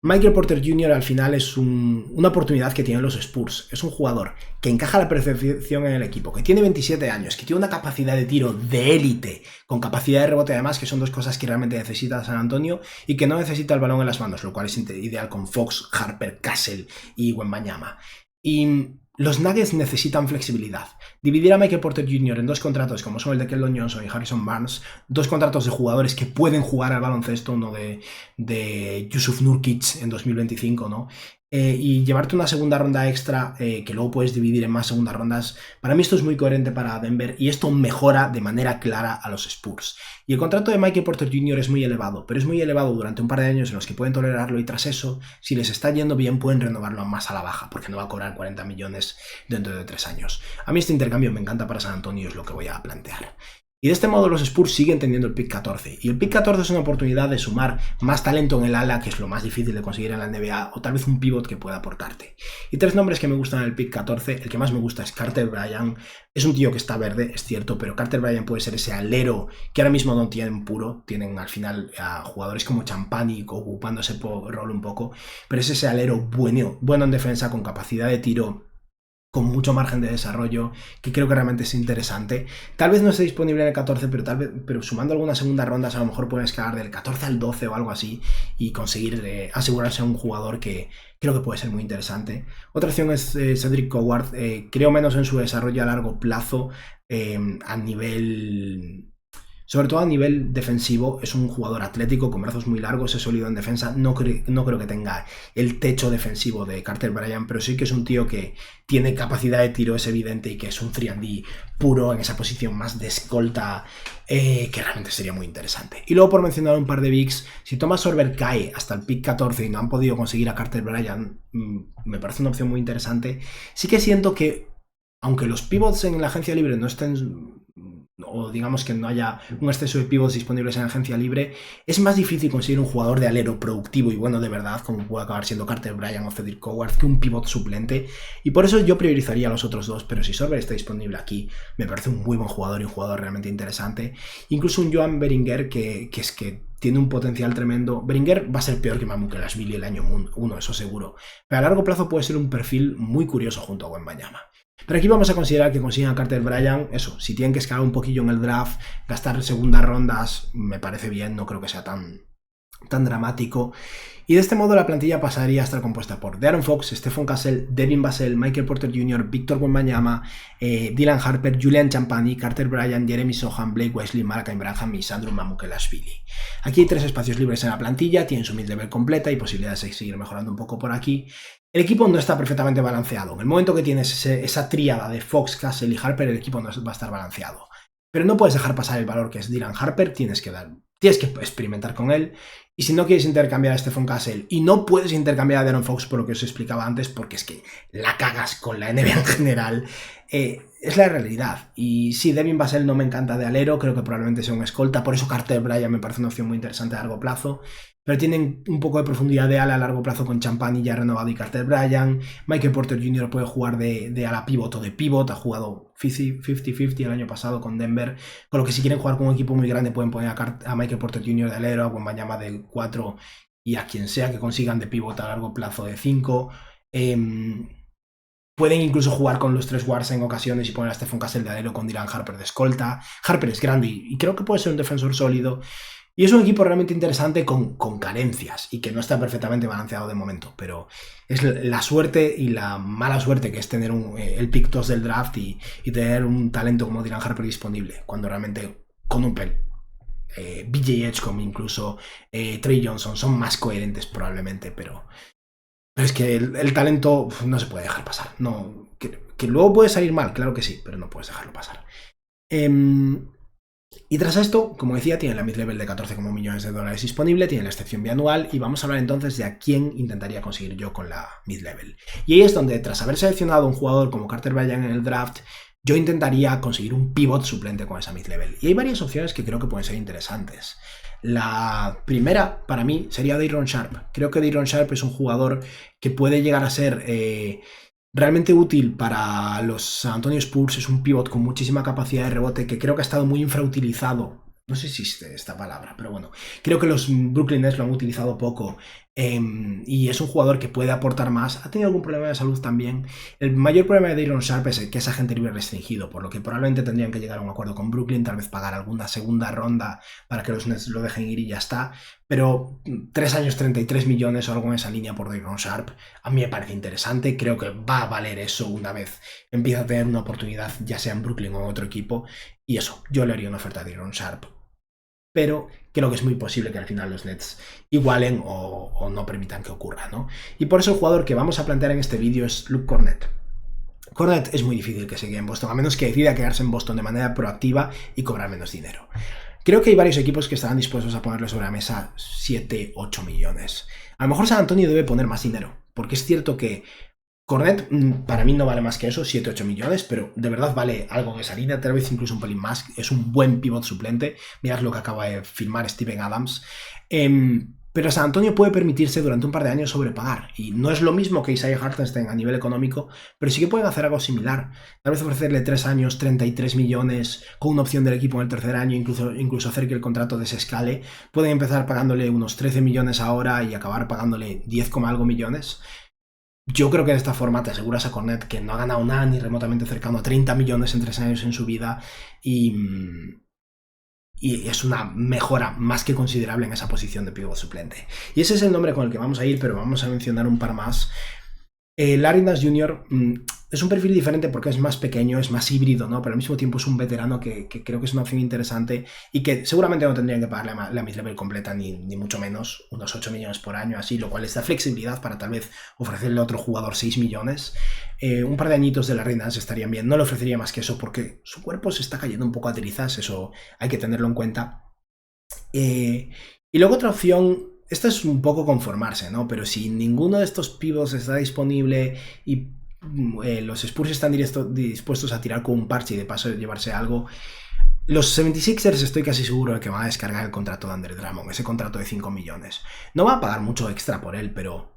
Michael Porter Jr. al final es una oportunidad que tienen los Spurs. Es un jugador que encaja a la perfección en el equipo, que tiene 27 años, que tiene una capacidad de tiro de élite, con capacidad de rebote además, que son 2 cosas que realmente necesita San Antonio, y que no necesita el balón en las manos, lo cual es ideal con Fox, Harper, Castle y Wembanyama. Y los Nuggets necesitan flexibilidad. Dividir a Michael Porter Jr. en 2 contratos, como son el de Keldon Johnson y Harrison Barnes, 2 contratos de jugadores que pueden jugar al baloncesto, uno de Jusuf Nurkic en 2025, ¿no? Y llevarte una segunda ronda extra que luego puedes dividir en más segundas rondas. Para mí esto es muy coherente para Denver y esto mejora de manera clara a los Spurs. Y el contrato de Michael Porter Jr. es muy elevado, pero es muy elevado durante un par de años en los que pueden tolerarlo y tras eso, si les está yendo bien, pueden renovarlo más a la baja porque no va a cobrar 40 millones dentro de 3 años. A mí este intercambio me encanta para San Antonio, es lo que voy a plantear. Y de este modo los Spurs siguen teniendo el pick 14. Y el pick 14 es una oportunidad de sumar más talento en el ala, que es lo más difícil de conseguir en la NBA, o tal vez un pivot que pueda aportarte. Y 3 nombres que me gustan en el pick 14. El que más me gusta es Carter Bryant. Es un tío que está verde, es cierto, pero Carter Bryant puede ser ese alero que ahora mismo no tienen puro. Tienen al final a jugadores como Champagny ocupando ese rol un poco. Pero es ese alero bueno en defensa, con capacidad de tiro, con mucho margen de desarrollo, que creo que realmente es interesante. Tal vez no esté disponible en el 14, pero sumando algunas segundas rondas a lo mejor pueden escalar del 14 al 12 o algo así y conseguir asegurarse a un jugador que creo que puede ser muy interesante. Otra opción es Cedric Coward. Creo menos en su desarrollo a largo plazo, a nivel... Sobre todo a nivel defensivo, es un jugador atlético con brazos muy largos, es sólido en defensa. No creo que tenga el techo defensivo de Carter Bryant, pero sí que es un tío que tiene capacidad de tiro, es evidente, y que es un 3&D puro en esa posición más de escolta, que realmente sería muy interesante. Y luego, por mencionar un par de bigs, si Thomas Sorber cae hasta el pick 14 y no han podido conseguir a Carter Bryant, me parece una opción muy interesante. Sí que siento que, aunque los pivots en la agencia libre no estén, o digamos que no haya un exceso de pivots disponibles en la agencia libre, es más difícil conseguir un jugador de alero productivo y bueno de verdad, como puede acabar siendo Carter Bryant o Cedric Coward, que un pivot suplente, y por eso yo priorizaría a los otros dos. Pero si Sorber está disponible aquí, me parece un muy buen jugador y un jugador realmente interesante. Incluso un Joan Beringer que tiene un potencial tremendo. Beringer va a ser peor que Mamukelashvili el año 1, eso seguro, pero a largo plazo puede ser un perfil muy curioso junto a Wembanyama. Pero aquí vamos a considerar que consigan a Carter Bryant. Eso, si tienen que escalar un poquillo en el draft, gastar segundas rondas, me parece bien, no creo que sea tan dramático. Y de este modo la plantilla pasaría a estar compuesta por De'Aaron Fox, Stephon Castle, Devin Vassell, Michael Porter Jr., Victor Wembanyama, Dylan Harper, Julian Champagny, Carter Bryant, Jeremy Sohan, Blake Wesley, Malaki Branham y Sandro Mamukelashvili. Aquí hay 3 espacios libres en la plantilla, tienen su mid-level completa y posibilidades de seguir mejorando un poco por aquí. El equipo no está perfectamente balanceado. En el momento que tienes esa tríada de Fox, Castle y Harper, el equipo no va a estar balanceado. Pero no puedes dejar pasar el valor que es Dylan Harper, tienes que experimentar con él. Y si no quieres intercambiar a Stephon Castle, y no puedes intercambiar a De'Aaron Fox por lo que os explicaba antes, porque es que la cagas con la NBA en general, es la realidad. Y sí, Devin Vassell no me encanta de alero, creo que probablemente sea un escolta, por eso Carter Bryant me parece una opción muy interesante a largo plazo. Pero tienen un poco de profundidad de ala a largo plazo con Champagny ya renovado y Carter Bryant. Michael Porter Jr. puede jugar de ala pivot o de pivot, ha jugado 50-50 el año pasado con Denver, con lo que si quieren jugar con un equipo muy grande pueden poner a Michael Porter Jr. de alero, a Wembanyama de 4 y a quien sea que consigan de pivot a largo plazo de 5. Pueden incluso jugar con los 3 guards en ocasiones y poner a Stephon Castle de alero con Dylan Harper de escolta. Harper es grande y creo que puede ser un defensor sólido. Y es un equipo realmente interesante con carencias y que no está perfectamente balanceado de momento, pero es la suerte y la mala suerte que es tener el pick 2 del draft y tener un talento como Dylan Harper disponible, cuando realmente con un BJ Edgecombe, incluso Trey Johnson son más coherentes probablemente, pero es que el talento no se puede dejar pasar. No, que luego puede salir mal, claro que sí, pero no puedes dejarlo pasar. Y tras esto, como decía, tiene la mid-level de 14,1 millones de dólares disponible, tiene la excepción bianual y vamos a hablar entonces de a quién intentaría conseguir yo con la mid-level. Y ahí es donde, tras haber seleccionado un jugador como Carter Bryant en el draft, yo intentaría conseguir un pivot suplente con esa mid-level. Y hay varias opciones que creo que pueden ser interesantes. La primera, para mí, sería Day'Ron Sharpe. Creo que Day'Ron Sharpe es un jugador que puede llegar a ser realmente útil para los San Antonio Spurs. Es un pivot con muchísima capacidad de rebote que creo que ha estado muy infrautilizado. No sé si existe esta palabra, pero bueno, creo que los Brooklyn Nets lo han utilizado poco, y es un jugador que puede aportar más. Ha tenido algún problema de salud también. El mayor problema de Day'Ron Sharpe es que es agente libre restringido, por lo que probablemente tendrían que llegar a un acuerdo con Brooklyn, tal vez pagar alguna segunda ronda para que los Nets lo dejen ir y ya está. Pero 3 años, 33 millones o algo en esa línea por Day'Ron Sharpe, a mí me parece interesante. Creo que va a valer eso una vez empieza a tener una oportunidad, ya sea en Brooklyn o en otro equipo. Y eso, yo le haría una oferta a Day'Ron Sharpe. Pero creo que es muy posible que al final los Nets igualen o no permitan que ocurra, ¿no? Y por eso el jugador que vamos a plantear en este vídeo es Luke Kornet. Kornet es muy difícil que se quede en Boston, a menos que decida quedarse en Boston de manera proactiva y cobrar menos dinero. Creo que hay varios equipos que estarán dispuestos a ponerle sobre la mesa 7-8 millones. A lo mejor San Antonio debe poner más dinero, porque es cierto que Cornet para mí no vale más que eso, 7-8 millones, pero de verdad vale algo en esa línea, tal vez incluso un pelín más. Es un buen pivot suplente. Mirad lo que acaba de firmar Steven Adams. Pero San Antonio puede permitirse durante un par de años sobrepagar. Y no es lo mismo que Isaiah Hartenstein a nivel económico, pero sí que pueden hacer algo similar. Tal vez ofrecerle 3 años, 33 millones, con una opción del equipo en el tercer año, incluso hacer que el contrato desescale. Pueden empezar pagándole unos 13 millones ahora y acabar pagándole 10, algo millones. Yo creo que de esta forma te aseguras a Cornet que no ha ganado nada ni remotamente cercano a 30 millones en 3 años en su vida y es una mejora más que considerable en esa posición de pívot suplente. Y ese es el nombre con el que vamos a ir, pero vamos a mencionar un par más. Larry Nance Jr. Es un perfil diferente porque es más pequeño, es más híbrido, ¿no? Pero al mismo tiempo es un veterano que creo que es una opción interesante y que seguramente no tendrían que pagarle la mid-level completa ni mucho menos, unos 8 millones por año, así, lo cual les da flexibilidad para tal vez ofrecerle a otro jugador 6 millones. Un par de añitos de Larry Nance estarían bien, no le ofrecería más que eso porque su cuerpo se está cayendo un poco a trizas, eso hay que tenerlo en cuenta. Y luego otra opción. Esto es un poco conformarse, ¿no? Pero si ninguno de estos pivots está disponible y los Spurs están dispuestos a tirar con un parche y de paso llevarse algo, los 76ers estoy casi seguro de que van a descargar el contrato de Andre Drummond, ese contrato de 5 millones. No va a pagar mucho extra por él, pero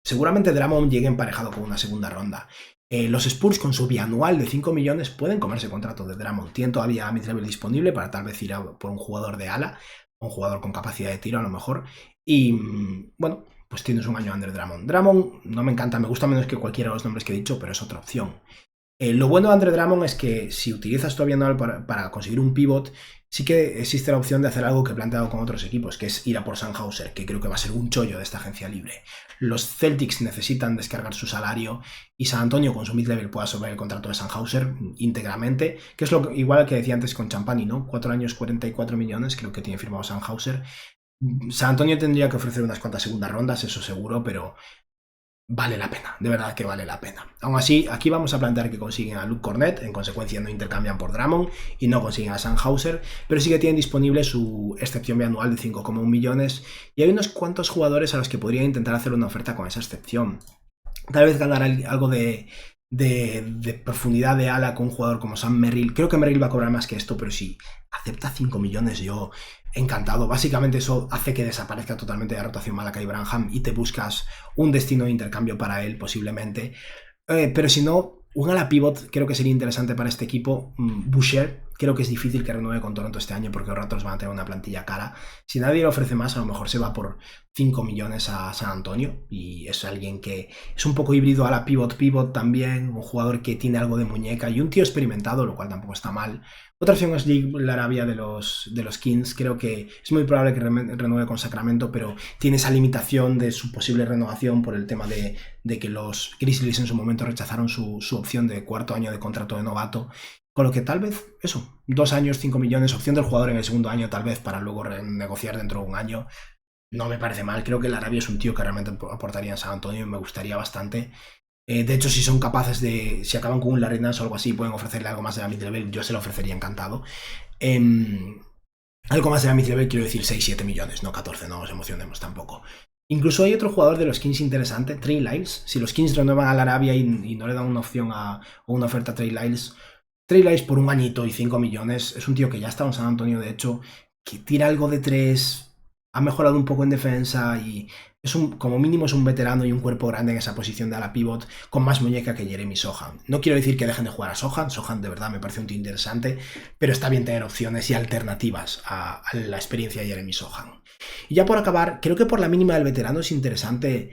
seguramente Drummond llegue emparejado con una segunda ronda. Los Spurs con su bianual de 5 millones pueden comerse contrato de Drummond. Tienen todavía mid-level disponible para tal vez ir por un jugador de ala, un jugador con capacidad de tiro a lo mejor. Y bueno, pues tienes un año Andre Drummond. Drummond no me encanta, me gusta menos que cualquiera de los nombres que he dicho, pero es otra opción. Lo bueno de Andre Drummond es que si utilizas tu bianual para conseguir un pivot, sí que existe la opción de hacer algo que he planteado con otros equipos, que es ir a por Sandhauser, que creo que va a ser un chollo de esta agencia libre. Los Celtics necesitan descargar su salario y San Antonio con su mid-level pueda absorber el contrato de Sandhauser íntegramente, que es igual que decía antes con Champagny, ¿no? 4 años, 44 millones, creo que tiene firmado Sandhauser. San Antonio tendría que ofrecer unas cuantas segundas rondas, eso seguro, pero vale la pena, de verdad que vale la pena. Aún así, aquí vamos a plantear que consiguen a Luke Cornet, en consecuencia no intercambian por Drummond y no consiguen a Sandhauser, pero sí que tienen disponible su excepción bianual de 5,1 millones y hay unos cuantos jugadores a los que podrían intentar hacer una oferta con esa excepción. Tal vez ganar algo de profundidad de ala con un jugador como Sam Merrill. Creo que Merrill va a cobrar más que esto, pero si acepta 5 millones, yo encantado. Básicamente eso hace que desaparezca totalmente de la rotación Malachi Branham y te buscas un destino de intercambio para él, posiblemente. Pero si no, un ala pivot creo que sería interesante para este equipo. Boucher, creo que es difícil que renueve con Toronto este año porque los Raptors van a tener una plantilla cara. Si nadie le ofrece más, a lo mejor se va por 5 millones a San Antonio y es alguien que es un poco híbrido a la pivot también, un jugador que tiene algo de muñeca y un tío experimentado, lo cual tampoco está mal. Otra opción es Jake Larabia de los Kings. Creo que es muy probable que renueve con Sacramento, pero tiene esa limitación de su posible renovación por el tema de que los Grizzlies en su momento rechazaron su opción de cuarto año de contrato de novato. Con lo que tal vez, eso, 2 años, 5 millones, opción del jugador en el segundo año tal vez para luego renegociar dentro de un año. No me parece mal, creo que el Arabia es un tío que realmente aportaría en San Antonio y me gustaría bastante. De hecho, si son capaces de, si acaban con un Larry Nance o algo así, pueden ofrecerle algo más de la mid-level, yo se lo ofrecería encantado. Algo más de la mid-level, quiero decir 6-7 millones, no 14, no nos emocionemos tampoco. Incluso hay otro jugador de los Kings interesante, Trey Lyles. Si los Kings renuevan al Arabia y no le dan una opción o una oferta a Trey Lyles por un añito y 5 millones, es un tío que ya está en San Antonio, de hecho, que tira algo de 3, ha mejorado un poco en defensa y como mínimo es un veterano y un cuerpo grande en esa posición de ala pivot con más muñeca que Jeremy Sohan. No quiero decir que dejen de jugar a Sohan de verdad me parece un tío interesante, pero está bien tener opciones y alternativas a la experiencia de Jeremy Sohan. Y ya por acabar, creo que por la mínima del veterano es interesante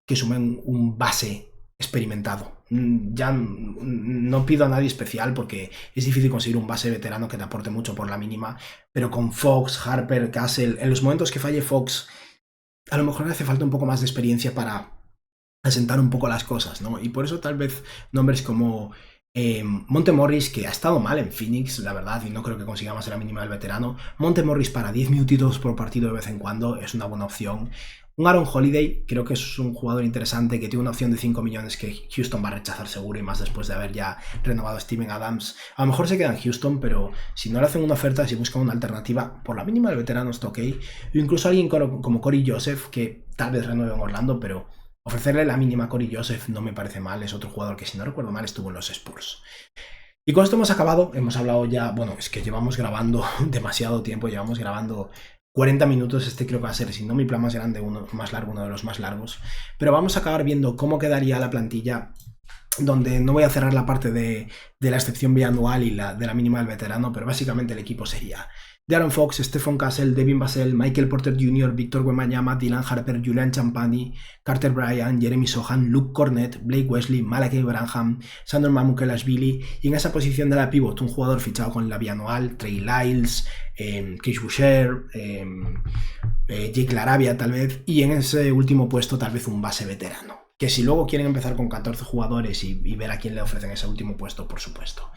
que sumen un base experimentado. Ya no pido a nadie especial porque es difícil conseguir un base veterano que te aporte mucho por la mínima, pero con Fox, Harper, Castle, en los momentos que falle Fox, a lo mejor le hace falta un poco más de experiencia para asentar un poco las cosas, ¿no? Y por eso tal vez nombres como Monte Morris, que ha estado mal en Phoenix, la verdad, y no creo que consiga más de la mínima del veterano. Monte Morris para 10 minutitos por partido de vez en cuando es una buena opción. Un Aaron Holiday, creo que es un jugador interesante que tiene una opción de 5 millones que Houston va a rechazar seguro y más después de haber ya renovado a Steven Adams. A lo mejor se queda en Houston, pero si no le hacen una oferta, si buscan una alternativa, por la mínima del veterano está ok. O incluso alguien como Corey Joseph, que tal vez renueve en Orlando, pero Ofrecerle la mínima a Corey Joseph no me parece mal, es otro jugador que si no recuerdo mal estuvo en los Spurs. Y con esto hemos acabado, hemos hablado ya, bueno, es que llevamos grabando demasiado tiempo, llevamos grabando 40 minutos, este creo que va a ser, si no mi plan más grande, uno más largo, uno de los más largos. Pero vamos a acabar viendo cómo quedaría la plantilla, donde no voy a cerrar la parte de la excepción bianual y de la mínima del veterano, pero básicamente el equipo sería De'Aaron Fox, Stephon Castle, Devin Vassell, Michael Porter Jr., Victor Wembanyama, Dylan Harper, Julian Champagny, Carter Bryant, Jeremy Sohan, Luke Cornett, Blake Wesley, Malachi Branham, Sandor Mamukelashvili, y en esa posición de la pivot un jugador fichado con la bianual, Trey Lyles, Chris Boucher, Jake LaRavia tal vez, y en ese último puesto tal vez un base veterano. Que si luego quieren empezar con 14 jugadores y ver a quién le ofrecen ese último puesto, por supuesto.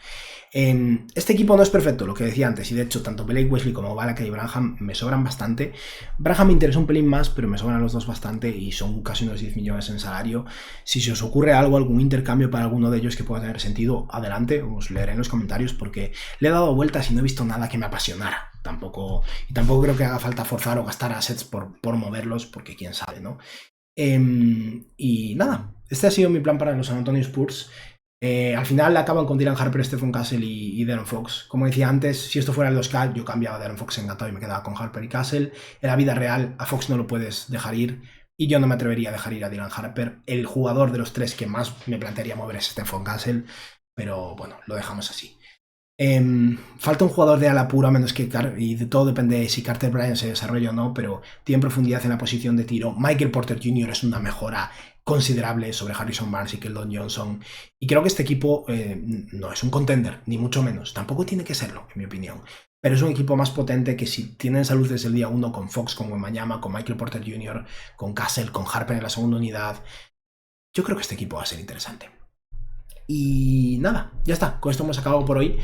Este equipo no es perfecto, lo que decía antes, y de hecho tanto Blake Wesley como Malachi Branham me sobran bastante. Branham me interesa un pelín más, pero me sobran los dos bastante y son casi unos 10 millones en salario. Si se os ocurre algo, algún intercambio para alguno de ellos que pueda tener sentido, adelante, os leeré en los comentarios porque le he dado vueltas y no he visto nada que me apasionara. Tampoco creo que haga falta forzar o gastar assets por moverlos, porque quién sabe, ¿no? Y nada, este ha sido mi plan para los San Antonio Spurs. Al final acaban con Dylan Harper, Stephon Castle y De'Aaron Fox. Como decía antes, si esto fuera el 2K, yo cambiaba a De'Aaron Fox encantado y me quedaba con Harper y Castle. En la vida real, a Fox no lo puedes dejar ir y yo no me atrevería a dejar ir a Dylan Harper. El jugador de los tres que más me plantearía mover es Stephon Castle, pero bueno, lo dejamos así. Falta un jugador de ala pura, menos que y de todo depende de si Carter Bryant se desarrolla o no, pero tiene profundidad en la posición de tiro. Michael Porter Jr. es una mejora considerable sobre Harrison Barnes y Keldon Johnson, y creo que este equipo no es un contender, ni mucho menos, tampoco tiene que serlo, en mi opinión, pero es un equipo más potente que si tienen salud desde el día 1 con Fox, con Wembanyama, con Michael Porter Jr., con Castle, con Harper en la segunda unidad. Yo creo que este equipo va a ser interesante. Y nada, ya está, con esto hemos acabado por hoy.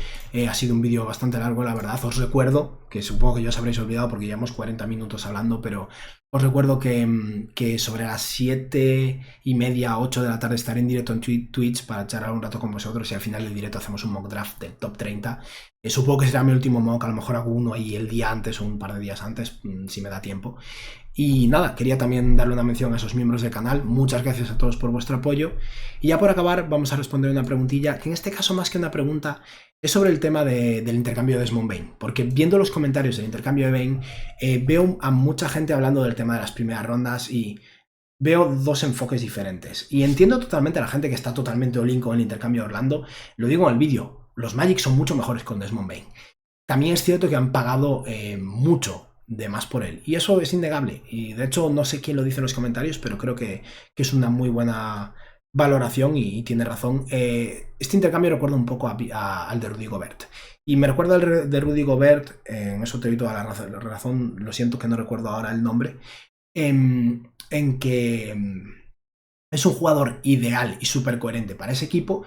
Ha sido un vídeo bastante largo, la verdad. Os recuerdo, que supongo que ya os habréis olvidado porque llevamos 40 minutos hablando, pero os recuerdo que sobre las 7:30, 8 de la tarde estaré en directo en Twitch para charlar un rato con vosotros y al final del directo hacemos un mock draft del top 30. Supongo que será mi último mock, a lo mejor hago uno ahí el día antes o un par de días antes, si me da tiempo. Y nada, quería también darle una mención a esos miembros del canal. Muchas gracias a todos por vuestro apoyo. Y ya por acabar vamos a responder una preguntilla, que en este caso más que una pregunta es sobre el tema del intercambio de Desmond Bane. Porque viendo los comentarios del intercambio de Bane, veo a mucha gente hablando del tema de las primeras rondas y veo dos enfoques diferentes. Y entiendo totalmente a la gente que está totalmente all-in con el intercambio de Orlando. Lo digo en el vídeo, los Magic son mucho mejores con Desmond Bane. También es cierto que han pagado mucho de más por él, y eso es innegable, y de hecho no sé quién lo dice en los comentarios, pero creo que es una muy buena valoración y tiene razón. Este intercambio recuerda un poco al de Rudy Gobert, y me recuerda al de Rudy Gobert, en eso te doy toda la razón, lo siento que no recuerdo ahora el nombre, en que es un jugador ideal y súper coherente para ese equipo.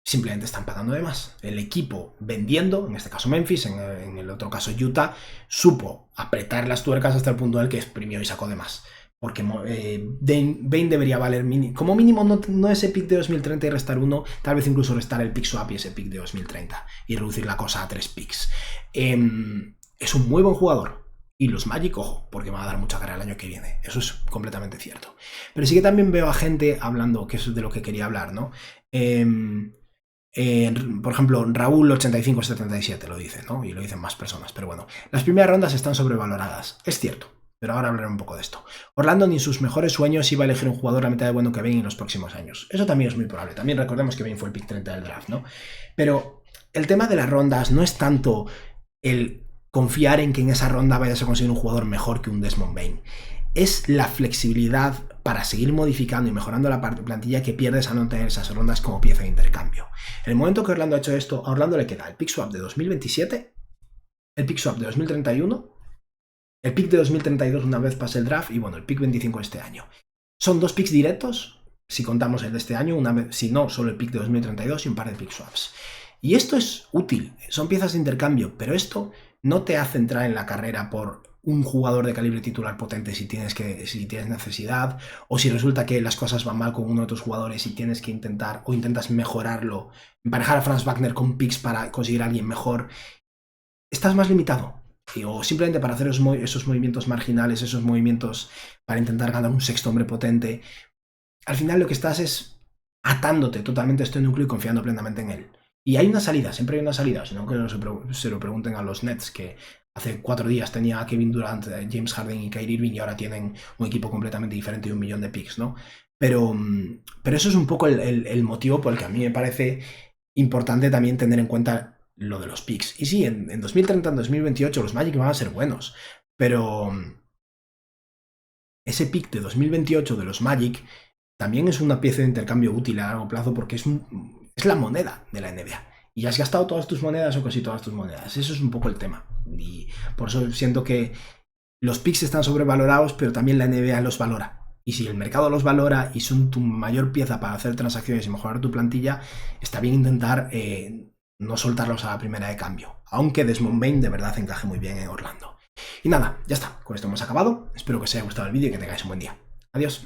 Simplemente están pagando de más. El equipo vendiendo, en este caso Memphis, en el otro caso Utah, supo apretar las tuercas hasta el punto en el que exprimió y sacó de más. Porque Bane debería valer como mínimo no ese pick de 2030 y restar uno, tal vez incluso restar el pick swap y ese pick de 2030 y reducir la cosa a 3 picks. Es un muy buen jugador. Y los Magic, ojo, porque van a dar mucha cara el año que viene. Eso es completamente cierto. Pero sí que también veo a gente hablando, que eso es de lo que quería hablar, ¿no? Por ejemplo, Raúl 8577 lo dice, ¿no? Y lo dicen más personas, pero bueno, las primeras rondas están sobrevaloradas, es cierto, pero ahora hablaré un poco de esto. Orlando ni en sus mejores sueños iba a elegir un jugador a mitad de bueno que Bane en los próximos años. Eso también es muy probable, también recordemos que Bane fue el pick 30 del draft, ¿no? Pero el tema de las rondas no es tanto el confiar en que en esa ronda vayas a conseguir un jugador mejor que un Desmond Bane. Es la flexibilidad para seguir modificando y mejorando la plantilla que pierdes a no tener esas rondas como pieza de intercambio. En el momento que Orlando ha hecho esto, a Orlando le queda el pick swap de 2027, el pick swap de 2031, el pick de 2032 una vez pase el draft y bueno, el pick 25 de este año. Son dos picks directos, si contamos el de este año, una vez, si no, solo el pick de 2032 y un par de pick swaps. Y esto es útil, son piezas de intercambio, pero esto no te hace entrar en la carrera por un jugador de calibre titular potente si tienes necesidad, o si resulta que las cosas van mal con uno de tus jugadores y tienes que intentar o intentas mejorarlo, emparejar a Franz Wagner con picks para conseguir a alguien mejor. Estás más limitado. O simplemente para hacer esos movimientos marginales, esos movimientos para intentar ganar un sexto hombre potente, al final lo que estás es atándote totalmente a este núcleo y confiando plenamente en él. Y hay una salida, siempre hay una salida, sino que se lo pregunten a los Nets, que hace 4 días tenía a Kevin Durant, James Harden y Kyrie Irving, y ahora tienen un equipo completamente diferente y 1 millón de picks, ¿no? Pero eso es un poco el motivo por el que a mí me parece importante también tener en cuenta lo de los picks. Y sí, en 2030, en 2028 los Magic van a ser buenos, pero ese pick de 2028 de los Magic también es una pieza de intercambio útil a largo plazo porque es la moneda de la NBA. Y has gastado todas tus monedas o casi todas tus monedas. Eso es un poco el tema. Y por eso siento que los picks están sobrevalorados, pero también la NBA los valora. Y si el mercado los valora y son tu mayor pieza para hacer transacciones y mejorar tu plantilla, está bien intentar no soltarlos a la primera de cambio. Aunque Desmond Bane de verdad encaje muy bien en Orlando. Y nada, ya está. Con esto hemos acabado. Espero que os haya gustado el vídeo y que tengáis un buen día. Adiós.